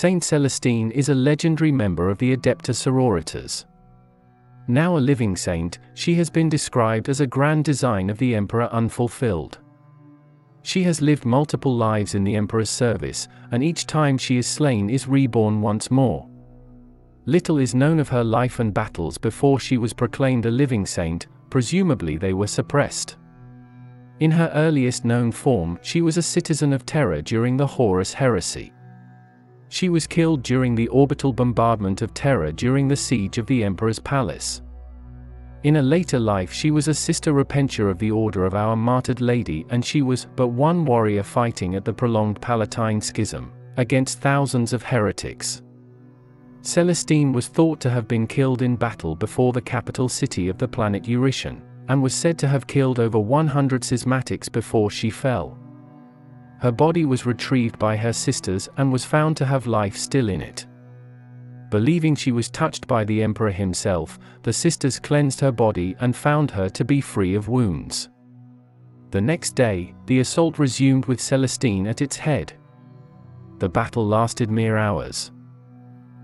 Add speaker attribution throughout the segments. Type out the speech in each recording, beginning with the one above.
Speaker 1: Saint Celestine is a legendary member of the Adepta Sororitas. Now a living saint, she has been described as a grand design of the Emperor unfulfilled. She has lived multiple lives in the Emperor's service, and each time she is slain is reborn once more. Little is known of her life and battles before she was proclaimed a living saint, presumably they were suppressed. In her earliest known form, she was a citizen of Terra during the Horus heresy. She was killed during the orbital bombardment of Terra during the siege of the Emperor's palace. In a later life she was a Sister Repentia of the Order of Our Martyred Lady, and she was but one warrior fighting at the prolonged Palatine Schism, against thousands of heretics. Celestine was thought to have been killed in battle before the capital city of the planet Eurytion, and was said to have killed over 100 schismatics before she fell. Her body was retrieved by her sisters and was found to have life still in it. Believing she was touched by the Emperor himself, the sisters cleansed her body and found her to be free of wounds. The next day, the assault resumed with Celestine at its head. The battle lasted mere hours.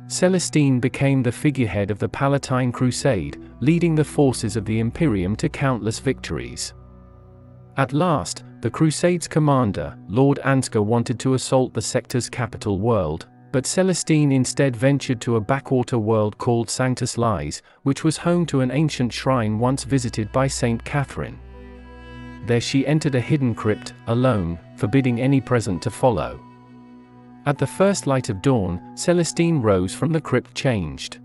Speaker 1: Celestine became the figurehead of the Palatine Crusade, leading the forces of the Imperium to countless victories. At last, the Crusade's commander, Lord Ansgar, wanted to assault the sector's capital world, but Celestine instead ventured to a backwater world called Sanctus Lies, which was home to an ancient shrine once visited by Saint Catherine. There she entered a hidden crypt, alone, forbidding any present to follow. At the first light of dawn, Celestine rose from the crypt changed.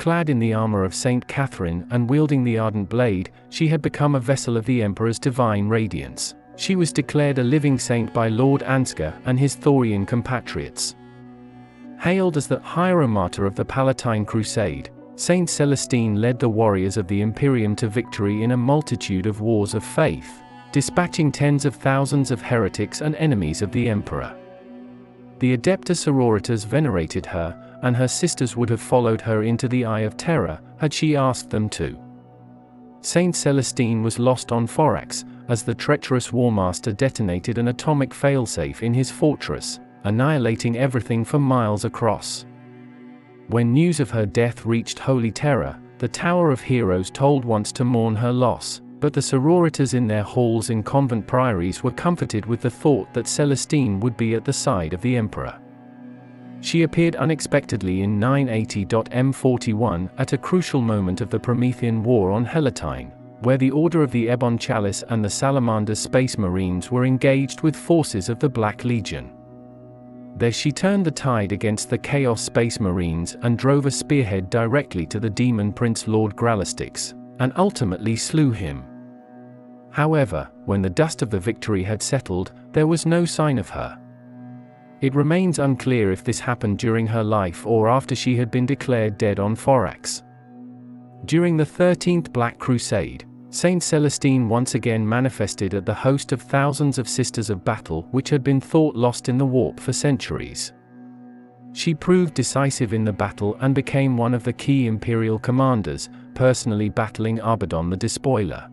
Speaker 1: Clad in the armor of Saint Catherine and wielding the ardent blade, she had become a vessel of the Emperor's divine radiance. She was declared a living saint by Lord Ansgar and his Thorian compatriots. Hailed as the Hieromartyr of the Palatine Crusade, Saint Celestine led the warriors of the Imperium to victory in a multitude of wars of faith, dispatching tens of thousands of heretics and enemies of the Emperor. The Adepta Sororitas venerated her, and her sisters would have followed her into the Eye of Terror, had she asked them to. Saint Celestine was lost on Forax, as the treacherous Warmaster detonated an atomic failsafe in his fortress, annihilating everything for miles across. When news of her death reached Holy Terra, the Tower of Heroes told once to mourn her loss, but the sororitas in their halls in convent priories were comforted with the thought that Celestine would be at the side of the Emperor. She appeared unexpectedly in 980-M41 at a crucial moment of the Promethean War on Helatine, where the Order of the Ebon Chalice and the Salamander's Space Marines were engaged with forces of the Black Legion. There she turned the tide against the Chaos Space Marines and drove a spearhead directly to the demon prince Lord Gralistix, and ultimately slew him. However, when the dust of the victory had settled, there was no sign of her. It remains unclear if this happened during her life or after she had been declared dead on Forax. During the 13th Black Crusade, Saint Celestine once again manifested at the host of thousands of Sisters of Battle which had been thought lost in the warp for centuries. She proved decisive in the battle and became one of the key Imperial commanders, personally battling Abaddon the Despoiler.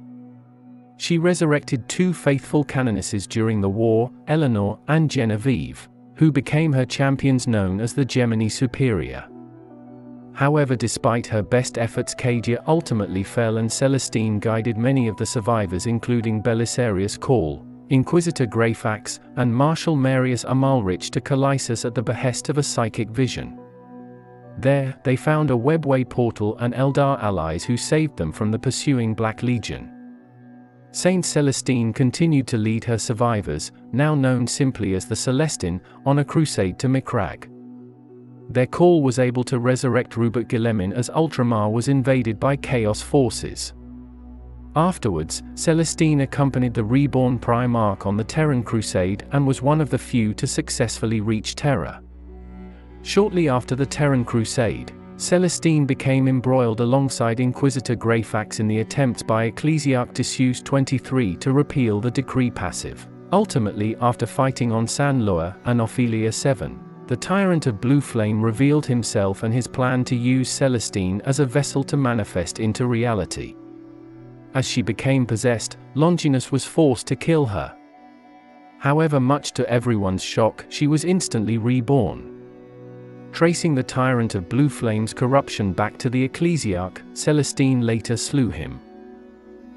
Speaker 1: She resurrected two faithful canonesses during the war, Eleanor and Genevieve, who became her champions known as the Gemini Superior. However, despite her best efforts, Cadia ultimately fell and Celestine guided many of the survivors including Belisarius Caul, Inquisitor Greyfax, and Marshal Marius Amalrich to Callisis at the behest of a psychic vision. There, they found a webway portal and Eldar allies who saved them from the pursuing Black Legion. Saint Celestine continued to lead her survivors, now known simply as the Celestine, on a crusade to Mikrag. Their call was able to resurrect Rupert Guillemin as Ultramar was invaded by Chaos forces. Afterwards, Celestine accompanied the reborn Primarch on the Terran Crusade and was one of the few to successfully reach Terra. Shortly after the Terran Crusade, Celestine became embroiled alongside Inquisitor Greyfax in the attempt by Ecclesiarch Decius XXIII to repeal the decree passive. Ultimately, after fighting on San Loa and Ophelia VII, the Tyrant of Blue Flame revealed himself and his plan to use Celestine as a vessel to manifest into reality. As she became possessed, Longinus was forced to kill her. However, much to everyone's shock, she was instantly reborn. Tracing the tyrant of Blue Flame's corruption back to the Ecclesiarch, Celestine later slew him.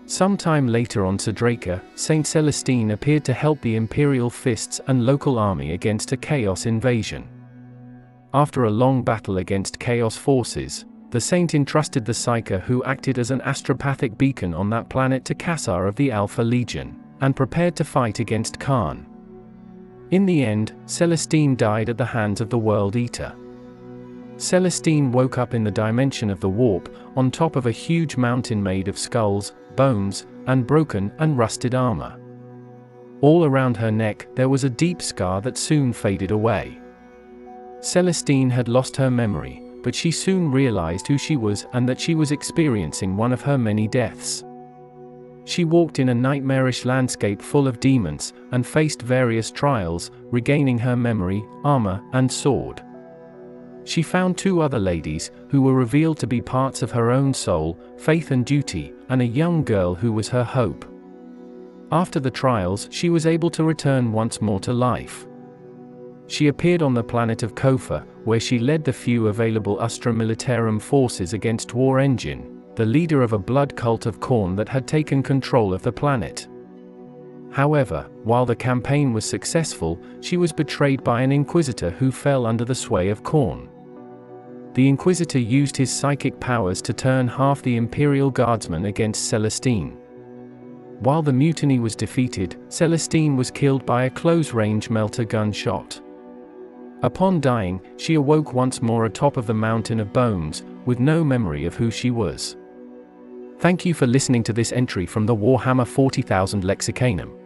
Speaker 1: Sometime later on Sadraka, Saint Celestine appeared to help the Imperial Fists and local army against a Chaos invasion. After a long battle against Chaos forces, the saint entrusted the Psyker who acted as an astropathic beacon on that planet to Cassar of the Alpha Legion, and prepared to fight against Khan. In the end, Celestine died at the hands of the World Eater. Celestine woke up in the dimension of the warp, on top of a huge mountain made of skulls, bones, and broken and rusted armor. All around her neck there was a deep scar that soon faded away. Celestine had lost her memory, but she soon realized who she was and that she was experiencing one of her many deaths. She walked in a nightmarish landscape full of demons, and faced various trials, regaining her memory, armor, and sword. She found two other ladies, who were revealed to be parts of her own soul, faith and duty, and a young girl who was her hope. After the trials, she was able to return once more to life. She appeared on the planet of Kofa, where she led the few available Astra Militarum forces against War Engine, the leader of a blood cult of Khorne that had taken control of the planet. However, while the campaign was successful, she was betrayed by an Inquisitor who fell under the sway of Khorne. The Inquisitor used his psychic powers to turn half the Imperial Guardsmen against Celestine. While the mutiny was defeated, Celestine was killed by a close-range melter gun shot. Upon dying, she awoke once more atop of the mountain of bones, with no memory of who she was. Thank you for listening to this entry from the Warhammer 40,000 Lexicanum.